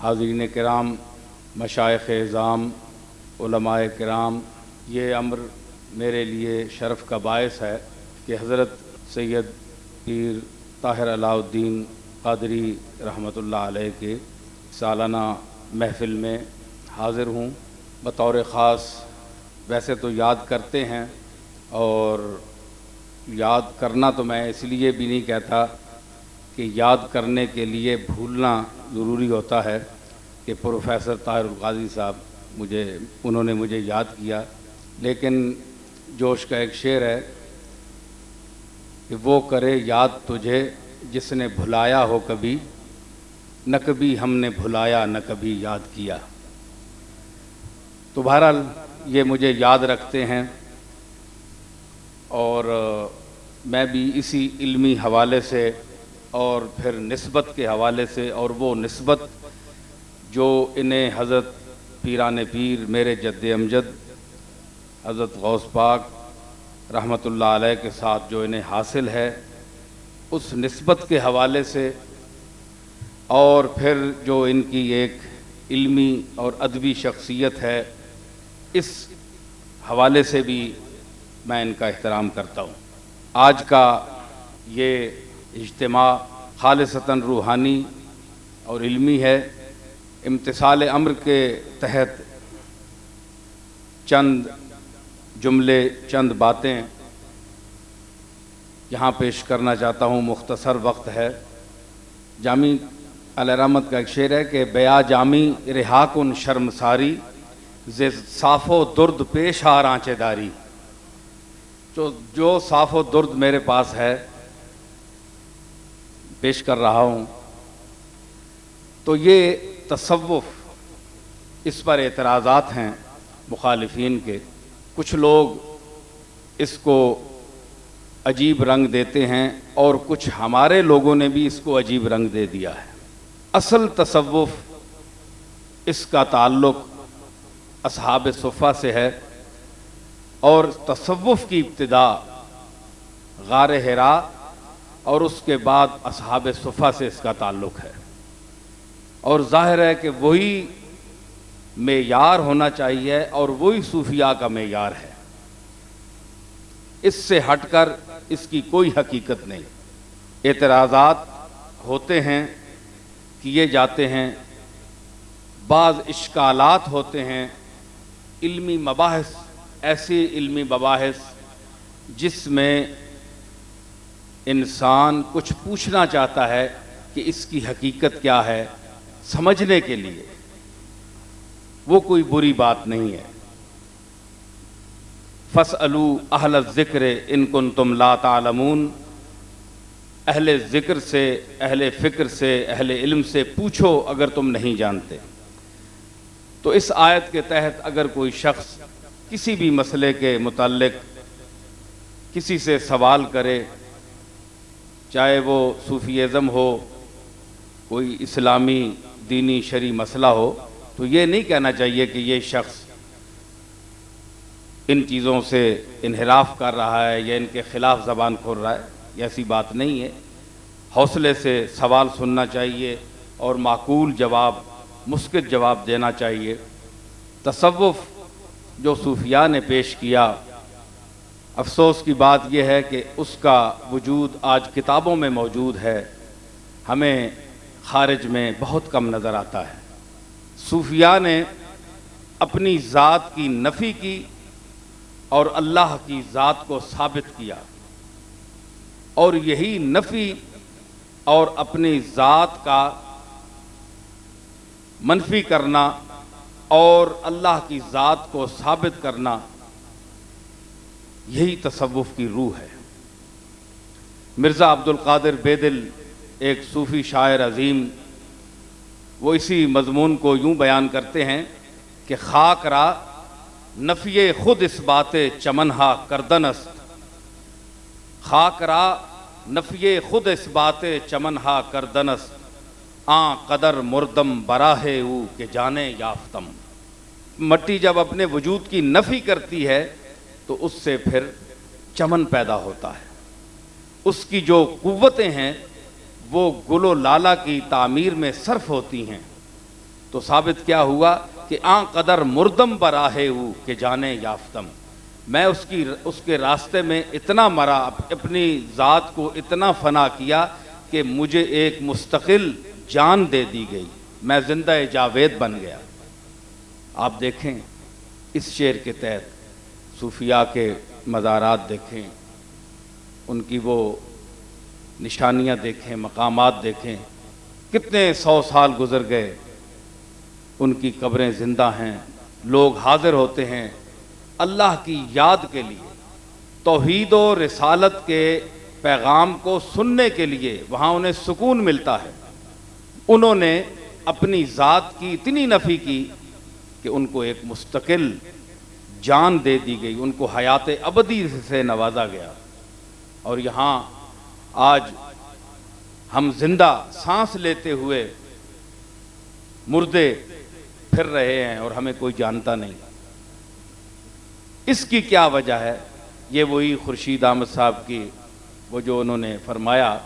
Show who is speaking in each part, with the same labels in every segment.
Speaker 1: حاضرین کرام، مشائخ اعظام، علماء کرام، یہ امر میرے لیے شرف کا باعث ہے کہ حضرت سید پیر طاہر علاء الدین قادری رحمۃ اللہ علیہ کے سالانہ محفل میں حاضر ہوں بطور خاص۔ ویسے تو یاد کرتے ہیں، اور یاد کرنا تو میں اس لیے بھی نہیں کہتا کہ یاد کرنے کے لیے بھولنا ضروری ہوتا ہے کہ پروفیسر طاہر القادری صاحب انہوں نے مجھے یاد کیا، لیکن جوش کا ایک شعر ہے کہ وہ کرے یاد تجھے جس نے بھلایا ہو کبھی، نہ کبھی ہم نے بھلایا نہ کبھی یاد کیا۔ تو بہرحال یہ مجھے یاد رکھتے ہیں، اور میں بھی اسی علمی حوالے سے اور پھر نسبت کے حوالے سے، اور وہ نسبت جو انہیں حضرت پیران پیر میرے جد امجد حضرت غوث پاک رحمۃ اللہ علیہ کے ساتھ جو انہیں حاصل ہے، اس نسبت کے حوالے سے، اور پھر جو ان کی ایک علمی اور ادبی شخصیت ہے، اس حوالے سے بھی میں ان کا احترام کرتا ہوں۔ آج کا یہ اجتماع خالصتاً روحانی اور علمی ہے۔ امتثال امر کے تحت چند جملے، چند باتیں یہاں پیش کرنا چاہتا ہوں، مختصر وقت ہے۔ جامی علیہ رحمت کا ایک شعر ہے کہ بیا جامی رہا کن شرمساری، ز صاف و درد پیش آ رانچے داری۔ جو صاف و درد میرے پاس ہے، پیش کر رہا ہوں، تو یہ تصوف، اس پر اعتراضات ہیں مخالفین کے۔ کچھ لوگ اس کو عجیب رنگ دیتے ہیں، اور کچھ ہمارے لوگوں نے بھی اس کو عجیب رنگ دے دیا ہے۔ اصل تصوف، اس کا تعلق اصحاب صفہ سے ہے، اور تصوف کی ابتدا غار حرا اور اس کے بعد اصحاب صفہ سے اس کا تعلق ہے، اور ظاہر ہے کہ وہی معیار ہونا چاہیے، اور وہی صوفیاء کا معیار ہے۔ اس سے ہٹ کر اس کی کوئی حقیقت نہیں۔ اعتراضات ہوتے ہیں، کیے جاتے ہیں، بعض اشکالات ہوتے ہیں، علمی مباحث، ایسی علمی مباحث جس میں انسان کچھ پوچھنا چاہتا ہے کہ اس کی حقیقت کیا ہے، سمجھنے کے لیے، وہ کوئی بری بات نہیں ہے۔ فَاسْأَلُوا أَهْلَ الذِّكْرِ إِن كُنتُمْ لَا تَعْلَمُونَ، اہل ذکر سے، اہل فکر سے، اہل علم سے پوچھو اگر تم نہیں جانتے۔ تو اس آیت کے تحت اگر کوئی شخص کسی بھی مسئلے کے متعلق کسی سے سوال کرے، چاہے وہ صوفیزم ہو، کوئی اسلامی دینی شرعی مسئلہ ہو، تو یہ نہیں کہنا چاہیے کہ یہ شخص ان چیزوں سے انحراف کر رہا ہے یا ان کے خلاف زبان کھول رہا ہے۔ یہ ایسی بات نہیں ہے۔ حوصلے سے سوال سننا چاہیے، اور معقول جواب، مسکت جواب دینا چاہیے۔ تصوف جو صوفیاء نے پیش کیا، افسوس کی بات یہ ہے کہ اس کا وجود آج کتابوں میں موجود ہے، ہمیں خارج میں بہت کم نظر آتا ہے۔ صوفیاء نے اپنی ذات کی نفی کی اور اللہ کی ذات کو ثابت کیا، اور یہی نفی اور اپنی ذات کا منفی کرنا اور اللہ کی ذات کو ثابت کرنا، یہی تصوف کی روح ہے۔ مرزا عبد القادر بیدل، ایک صوفی شاعر عظیم، وہ اسی مضمون کو یوں بیان کرتے ہیں کہ خاک را نفی خود اس بات چمنہا کردن است، خاک را نفی خود اس بات چمنہا کردن است، آن قدر مردم براہ او کہ جانے یافتم۔ مٹی جب اپنے وجود کی نفی کرتی ہے تو اس سے پھر چمن پیدا ہوتا ہے۔ اس کی جو قوتیں ہیں وہ گل و لالہ کی تعمیر میں صرف ہوتی ہیں، تو ثابت کیا ہوا کہ آن قدر مردم براہے ہو کہ جانے یافتم، میں اس کے راستے میں اتنا مرا، اپنی ذات کو اتنا فنا کیا کہ مجھے ایک مستقل جان دے دی گئی، میں زندہ جاوید بن گیا۔ آپ دیکھیں اس شعر کے تحت صوفیاء کے مزارات دیکھیں، ان کی وہ نشانیاں دیکھیں، مقامات دیکھیں، کتنے 100 سال گزر گئے، ان کی قبریں زندہ ہیں، لوگ حاضر ہوتے ہیں اللہ کی یاد کے لیے، توحید و رسالت کے پیغام کو سننے کے لیے، وہاں انہیں سکون ملتا ہے۔ انہوں نے اپنی ذات کی اتنی نفی کی کہ ان کو ایک مستقل جان دے دی گئی، ان کو حیات ابدی سے نوازا گیا، اور یہاں آج ہم زندہ سانس لیتے ہوئے مردے پھر رہے ہیں اور ہمیں کوئی جانتا نہیں۔ اس کی کیا وجہ ہے؟ یہ وہی خورشید احمد صاحب کی وہ جو انہوں نے فرمایا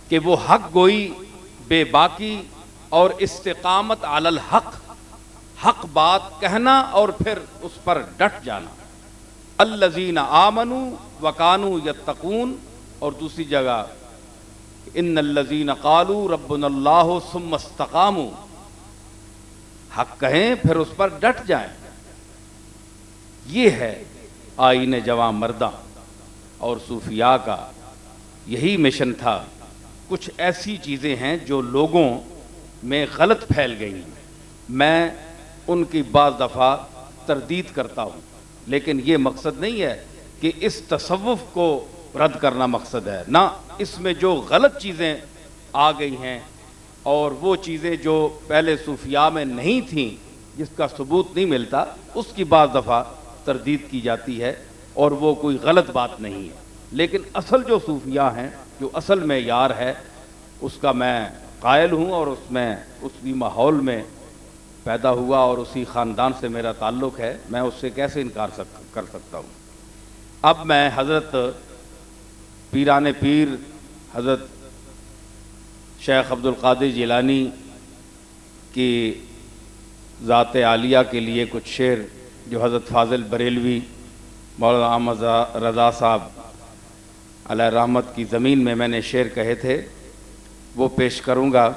Speaker 1: کہ وہ حق گوئی بے باکی اور استقامت علی الحق، حق بات کہنا اور پھر اس پر ڈٹ جانا۔ الذین آمنوا وکانوا یتقون، اور دوسری جگہ ان الذین قالوا ربنا اللہ ثم استقاموا، حق کہیں پھر اس پر ڈٹ جائیں۔ یہ ہے آئین جواں مرداں، اور صوفیاء کا یہی مشن تھا۔ کچھ ایسی چیزیں ہیں جو لوگوں میں غلط پھیل گئی ہیں، میں ان کی بعض دفعہ تردید کرتا ہوں، لیکن یہ مقصد نہیں ہے کہ اس تصوف کو رد کرنا مقصد ہے، نہ، اس میں جو غلط چیزیں آ گئی ہیں اور وہ چیزیں جو پہلے صوفیاء میں نہیں تھیں، جس کا ثبوت نہیں ملتا، اس کی بعض دفعہ تردید کی جاتی ہے، اور وہ کوئی غلط بات نہیں ہے۔ لیکن اصل جو صوفیاء ہیں، جو اصل معیار ہے، اس کا میں قائل ہوں، اور اس کی ماحول میں پیدا ہوا اور اسی خاندان سے میرا تعلق ہے، میں اس سے کیسے انکار کر سکتا ہوں۔ اب میں حضرت پیران پیر حضرت شیخ عبد القادر جیلانی کی ذات عالیہ کے لیے کچھ شعر جو حضرت فاضل بریلوی مولانا احمد رضا صاحب علیہ رحمت کی زمین میں نے شعر کہے تھے، وہ پیش کروں گا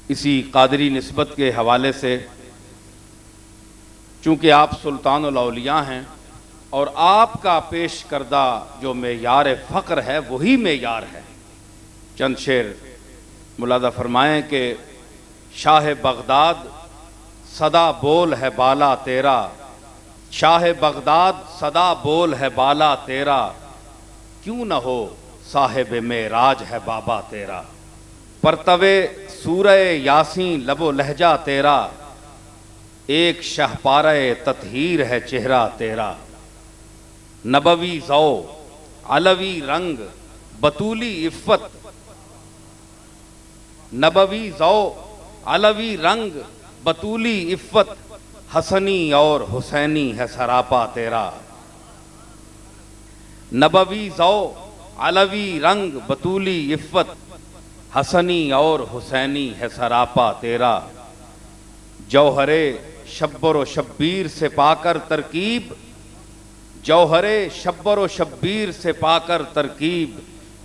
Speaker 1: اسی قادری نسبت کے حوالے سے، چونکہ آپ سلطان الاولیاء ہیں، اور آپ کا پیش کردہ جو معیار فقر ہے وہی معیار ہے۔ چند شعر ملاحظہ فرمائیں کہ شاہ بغداد صدا بول ہے بالا تیرا، شاہ بغداد صدا بول ہے بالا تیرا، کیوں نہ ہو صاحب معراج ہے بابا تیرا، پرتوے سورہ یاسین لب و لہجہ تیرا، ایک شہپارہ تطہیر ہے چہرہ تیرا، نبوی ذو علوی رنگ بطولی عفت، نبوی ذو علوی رنگ بطولی عفت، حسنی اور حسینی ہے سراپا تیرا، نبوی ذو علوی رنگ بطولی عفت، حسنی اور حسینی ہے سراپا تیرا، جوہر شبر و شبیر سے پا کر ترکیب، جوہر شبر و شبیر سے پا کر ترکیب،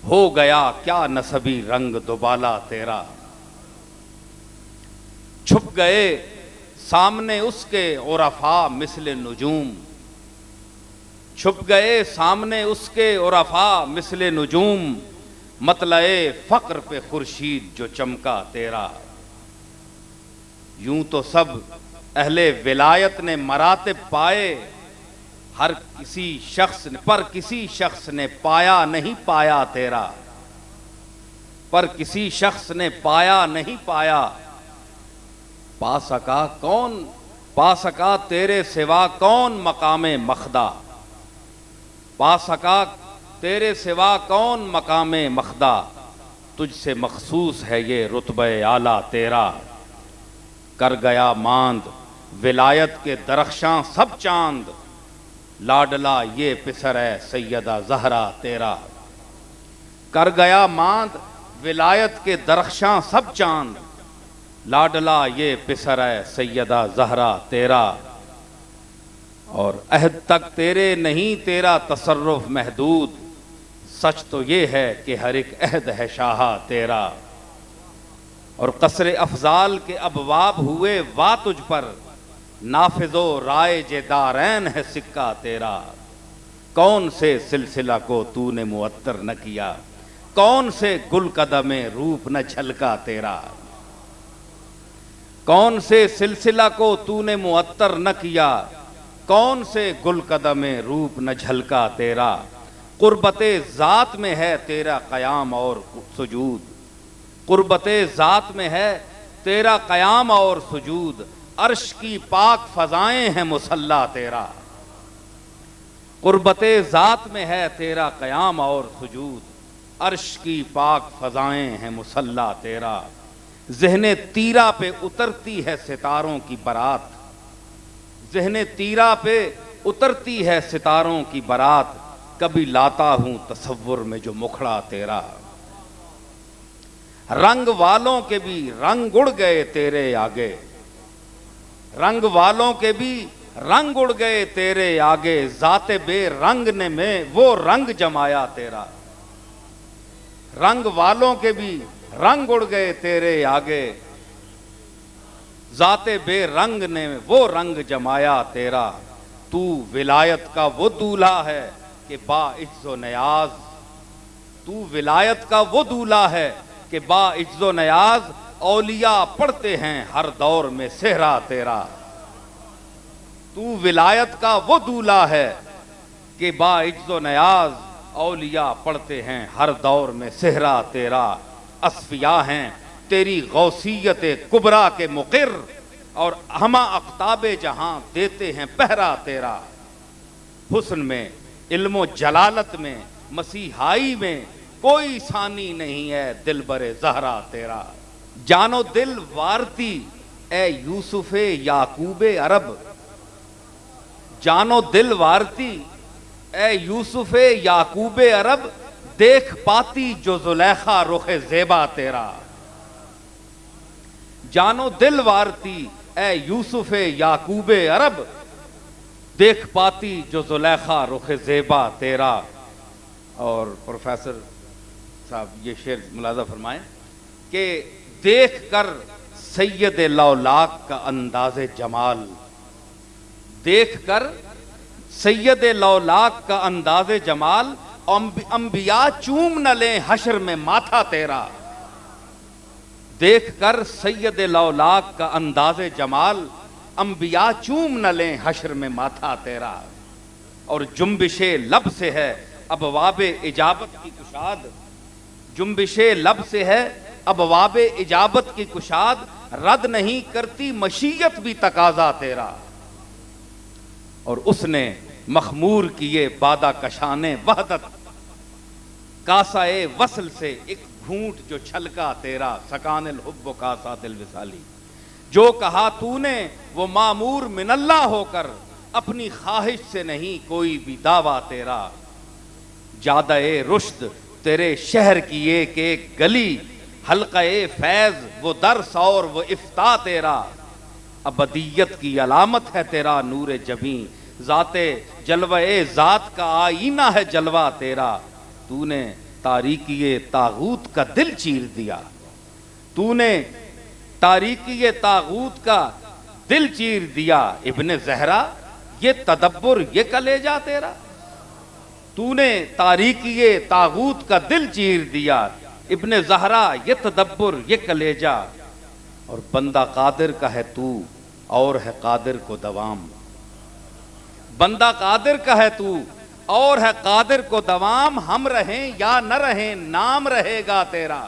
Speaker 1: ہو گیا کیا نسبی رنگ دوبالا تیرا، چھپ گئے سامنے اس کے عرفاء مثل نجوم، چھپ گئے سامنے اس کے عرفاء مثل نجوم، مطلع فقر پہ خورشید جو چمکا تیرا، یوں تو سب اہل ولایت نے مراتب پائے، ہر کسی شخص نے پر کسی شخص نے پایا نہیں پایا تیرا، پر کسی شخص نے پایا نہیں پایا، پا سکا تیرے سوا کون مقام مخدہ، پا سکا تیرے سوا کون مقام مخدہ، تجھ سے مخصوص ہے یہ رتبہ اعلیٰ تیرا، کر گیا ماند ولایت کے درخشاں سب چاند، لاڈلا یہ پسر ہے سیدہ زہرا تیرا، کر گیا ماند ولایت کے درخشاں سب چاند، لاڈلا یہ پسر ہے سیدہ زہرا تیرا، اور عہد تک تیرے نہیں تیرا تصرف محدود، سچ تو یہ ہے کہ ہر ایک عہد ہے شاہا تیرا، اور قصر افضال کے ابواب ہوئے وا تجھ پر، نافذ و رائج دارین ہے سکہ تیرا، کون سے سلسلہ کو تو نے معطر نہ کیا، کون سے گل قدم روپ نہ جھلکا تیرا، کون سے سلسلہ کو تو نے معطر نہ کیا، کون سے گل قدم روپ نہ جھلکا تیرا، قربت ذات میں ہے تیرا قیام اور سجود، قربت ذات میں ہے تیرا قیام اور سجود، عرش کی پاک فضائیں ہیں مصلی تیرا، قربت ذات میں ہے تیرا قیام اور سجود، عرش کی پاک فضائیں ہیں مصلی تیرا، ذہن تیرا پہ اترتی ہے ستاروں کی برات، ذہن تیرا پہ اترتی ہے ستاروں کی برات، کبھی لاتا ہوں تصور میں جو مکھڑا تیرا، رنگ والوں کے بھی رنگ اڑ گئے تیرے آگے، رنگ والوں کے بھی رنگ اڑ گئے تیرے آگے، ذات بے رنگ نے میں وہ رنگ جمایا تیرا، رنگ والوں کے بھی رنگ اڑ گئے تیرے آگے، ذات بے رنگ نے وہ رنگ جمایا تیرا، تو ولایت کا وہ دولہا ہے کہ با عجز و نیاز، تو ولایت کا وہ دولہا ہے کہ با عجز و نیاز، اولیاء پڑھتے ہیں ہر دور میں صحرا تیرا، تو ولایت کا وہ دولہا ہے کہ با عجز و نیاز، اولیاء پڑھتے ہیں ہر دور میں صحرا تیرا، اصفیاء ہیں تیری غوثیت کبریٰ کے مقر، اور ہمہ اقطاب جہاں دیتے ہیں پہرا تیرا، حسن میں علم و جلالت میں مسیحائی میں کوئی ثانی نہیں ہے دلبر زہرا تیرا، جان و دل وارتی اے یوسف یعقوب عرب، جان و دل وارتی اے یوسف یعقوب عرب، دیکھ پاتی جو زلیخا رخ زیبا تیرا، جان و دل وارتی اے یوسف یعقوب عرب، دیکھ پاتی جو زلیخا رخ زیبا تیرا، اور پروفیسر صاحب یہ شعر ملاحظہ فرمائیں کہ دیکھ کر سید لولاک کا انداز جمال، دیکھ کر سید لولاک کا انداز جمال، انبیاء چوم نہ لیں حشر میں ماتھا تیرا، دیکھ کر سید لولاک کا انداز جمال، انبیاء چوم نہ لیں حشر میں ماتھا تیرا، اور جنبش لب سے ہے ابواب اجابت کی کشاد، جنبش لب سے ہے ابواب اجابت کی کشاد، رد نہیں کرتی مشیت بھی تقاضا تیرا، اور اس نے مخمور کیے بادہ کشانے وحدت، کاسائے وصل سے ایک گھونٹ جو چھلکا تیرا، سکان الحب و کاسات الوصالی، جو کہا تو نے وہ معمور من اللہ ہو کر، اپنی خواہش سے نہیں کوئی بھی دعویٰ تیرا، جادہ رشد تیرے شہر کی ایک ایک گلی، حلقہ فیض وہ درس اور وہ افتاء تیرا، ابدیت کی علامت ہے تیرا نور جبیں، ذات جلوہ ذات کا آئینہ ہے جلوہ تیرا، تو نے تاریکی طاغوت کا دل چیر دیا، تو نے تاریکی طاغوت کا دل چیر دیا، ابن زہرا یہ تدبر یہ کلیجہ تیرا، تو نے تاریکی طاغوت کا دل چیر دیا، ابن زہرا یہ تدبر یہ کلیجہ، اور بندہ قادر کا ہے تو اور ہے قادر کو دوام، بندہ قادر کا ہے تو اور ہے قادر کو دوام، ہم رہیں یا نہ رہیں نام رہے گا تیرا،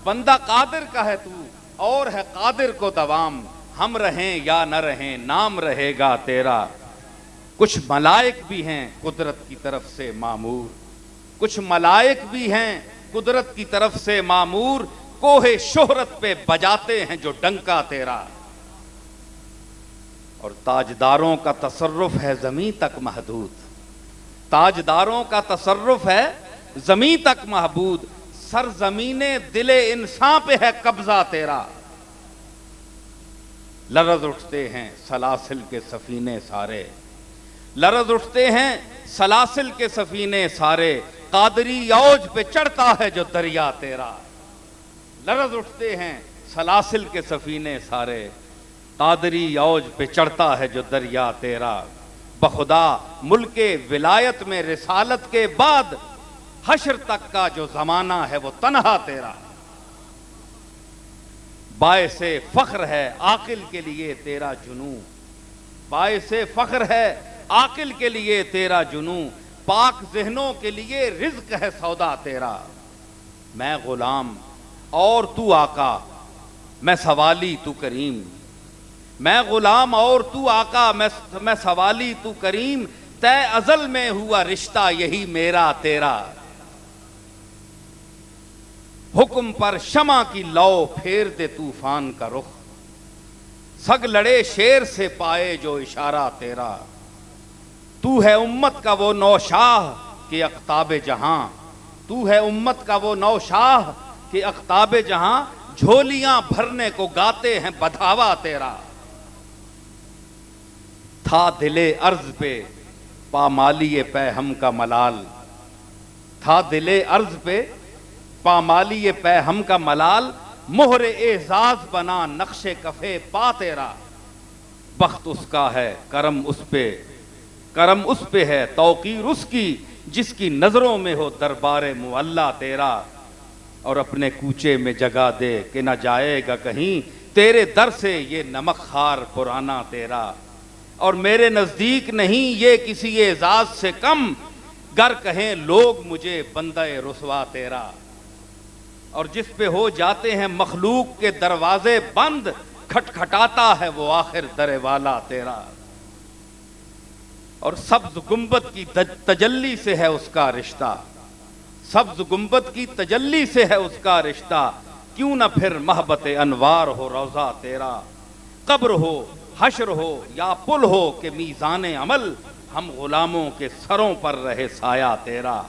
Speaker 1: بندہ قادر کا ہے تو اور ہے قادر کو دوام، ہم رہیں یا نہ رہیں نام رہے گا تیرا، کچھ ملائک بھی ہیں قدرت کی طرف سے معمور، کچھ ملائک بھی ہیں قدرت کی طرف سے معمور، کوہ شہرت پہ بجاتے ہیں جو ڈنکا تیرا، اور تاجداروں کا تصرف ہے زمین تک محدود، تاجداروں کا تصرف ہے زمین تک محدود، سرزمین دل انسان پہ ہے قبضہ تیرا، لرز اٹھتے ہیں سلاسل کے سفینے سارے، لرز اٹھتے ہیں سلاسل کے سفینے سارے، قادری اوج پہ چڑھتا ہے جو دریا تیرا، لرز اٹھتے ہیں سلاسل کے سفینے سارے، قادری اوج پہ چڑھتا ہے جو دریا تیرا، بخدا ملک ولایت میں رسالت کے بعد حشر تک کا جو زمانہ ہے وہ تنہا تیرا، باعث فخر ہے عاقل کے لیے تیرا جنوں، باعث فخر ہے عاقل کے لیے تیرا جنوں، پاک ذہنوں کے لیے رزق ہے سودا تیرا، میں غلام اور تو آقا، میں سوالی تو کریم، میں غلام اور تو آقا، میں سوالی تو کریم، طے ازل میں ہوا رشتہ یہی میرا تیرا، حکم پر شمع کی لو پھیر دے طوفان کا رخ، سگ لڑے شیر سے پائے جو اشارہ تیرا، تو ہے امت کا وہ نوشاہ کہ اقطاب جہاں، تو ہے امت کا وہ نوشاہ کہ اقطاب جہاں، جھولیاں بھرنے کو گاتے ہیں بدھاوا تیرا، تھا دل عرض پہ پامالی پہ ہم کا ملال، تھا دل عرض پہ پامالی پہ ہم کا ملال، مہر اعزاز بنا نقش کفے پا تیرا، بخت اس کا ہے کرم اس پہ ہے توقیر اس کی جس کی نظروں میں ہو دربار معلیٰ تیرا، اور اپنے کوچے میں جگہ دے کہ نہ جائے گا کہیں تیرے در سے یہ نمک خار پرانا تیرا، اور میرے نزدیک نہیں یہ کسی اعزاز سے کم، گر کہیں لوگ مجھے بندہ رسوا تیرا، اور جس پہ ہو جاتے ہیں مخلوق کے دروازے بند، کھٹکھٹاتا ہے وہ آخر در والا تیرا، اور سبز گنبد کی تجلی سے ہے اس کا رشتہ، سبز گنبد کی تجلی سے ہے اس کا رشتہ، کیوں نہ پھر محبت انوار ہو روضہ تیرا، قبر ہو حشر ہو یا پل ہو کہ میزان عمل، ہم غلاموں کے سروں پر رہے سایہ تیرا،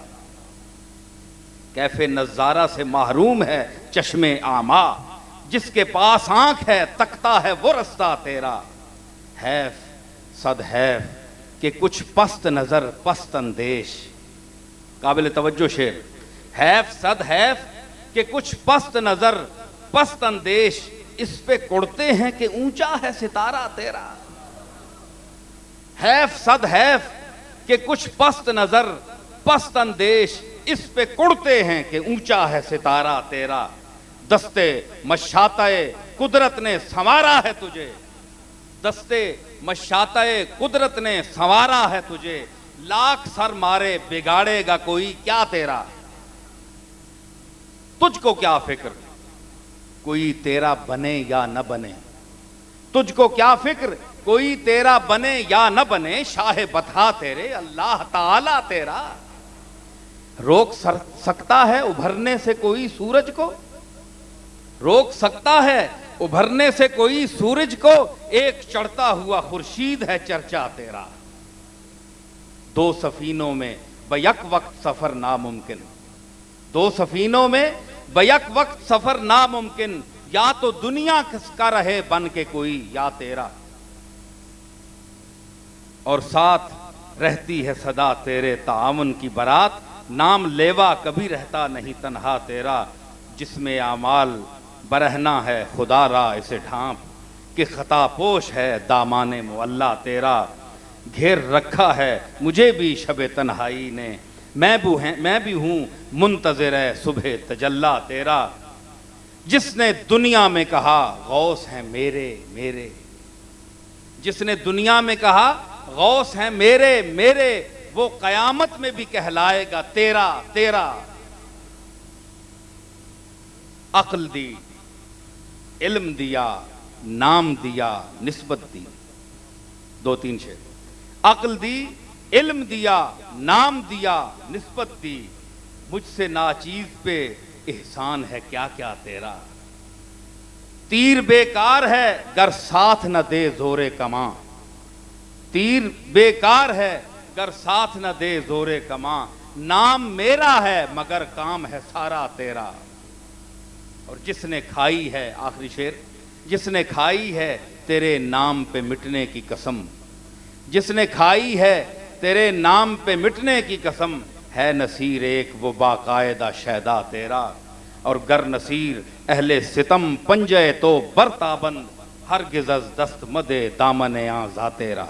Speaker 1: کیف نظارہ سے محروم ہے چشم اعمیٰ، جس کے پاس آنکھ ہے تکتا ہے وہ رستہ تیرا، حیف صد حیف کہ کچھ پست نظر پست اندیش، قابل توجہ شعر، حیف صد حیف کہ کچھ پست نظر پست اندیش، اس پہ کڑتے ہیں کہ اونچا ہے ستارہ تیرا، حیف صد حیف کہ کچھ پست نظر پست اندیش، اس پہ کڑتے ہیں کہ اونچا ہے ستارہ تیرا، دستے مشاطۂ قدرت نے سنوارا ہے تجھے، دستے مشاطۂ قدرت نے سنوارا ہے تجھے، لاکھ سر مارے بگاڑے گا کوئی کیا تیرا، تجھ کو کیا فکر کوئی تیرا بنے یا نہ بنے، تجھ کو کیا فکر کوئی تیرا بنے یا نہ بنے، شاہ بطحا تیرے اللہ تعالی تیرا، روک سکتا ہے ابھرنے سے کوئی سورج کو، روک سکتا ہے ابھرنے سے کوئی سورج کو، ایک چڑھتا ہوا خورشید ہے چرچا تیرا، دو سفینوں میں بیک وقت سفر ناممکن، دو سفینوں میں بیک وقت سفر ناممکن، یا تو دنیا کا رہے بن کے کوئی یا تیرا، اور ساتھ رہتی ہے صدا تیرے تعاون کی بارات، نام لیوا کبھی رہتا نہیں تنہا تیرا، جس میں اعمال برہنا ہے خدا را اسے ڈھانپ، کہ خطا پوش ہے دامان معلیٰ تیرا، گھیر رکھا ہے مجھے بھی شب تنہائی نے، میں بھی ہوں منتظر ہے صبح تجلی تیرا، جس نے دنیا میں کہا غوث ہیں میرے میرے، جس نے دنیا میں کہا غوث ہیں میرے میرے، وہ قیامت میں بھی کہلائے گا تیرا تیرا، عقل دی علم دیا نام دیا نسبت دی، دو تین شعر، عقل دی علم دیا نام دیا نسبت دی، مجھ سے ناچیز پہ احسان ہے کیا کیا تیرا، تیر بیکار ہے گر ساتھ نہ دے زور کماں، تیر بیکار ہے گر ساتھ نہ دے زور کماں، نام میرا ہے مگر کام ہے سارا تیرا. اور جس نے کھائی ہے، آخری شعر، جس نے کھائی ہے تیرے نام پہ مٹنے کی قسم، جس نے کھائی ہے تیرے نام پہ مٹنے کی قسم، ہے نصیر ایک وہ باقاعدہ شیدا تیرا. اور گر نصیر اہل ستم پنجے تو برتابند، ہرگز از دست مدے دامن آزا تیرا.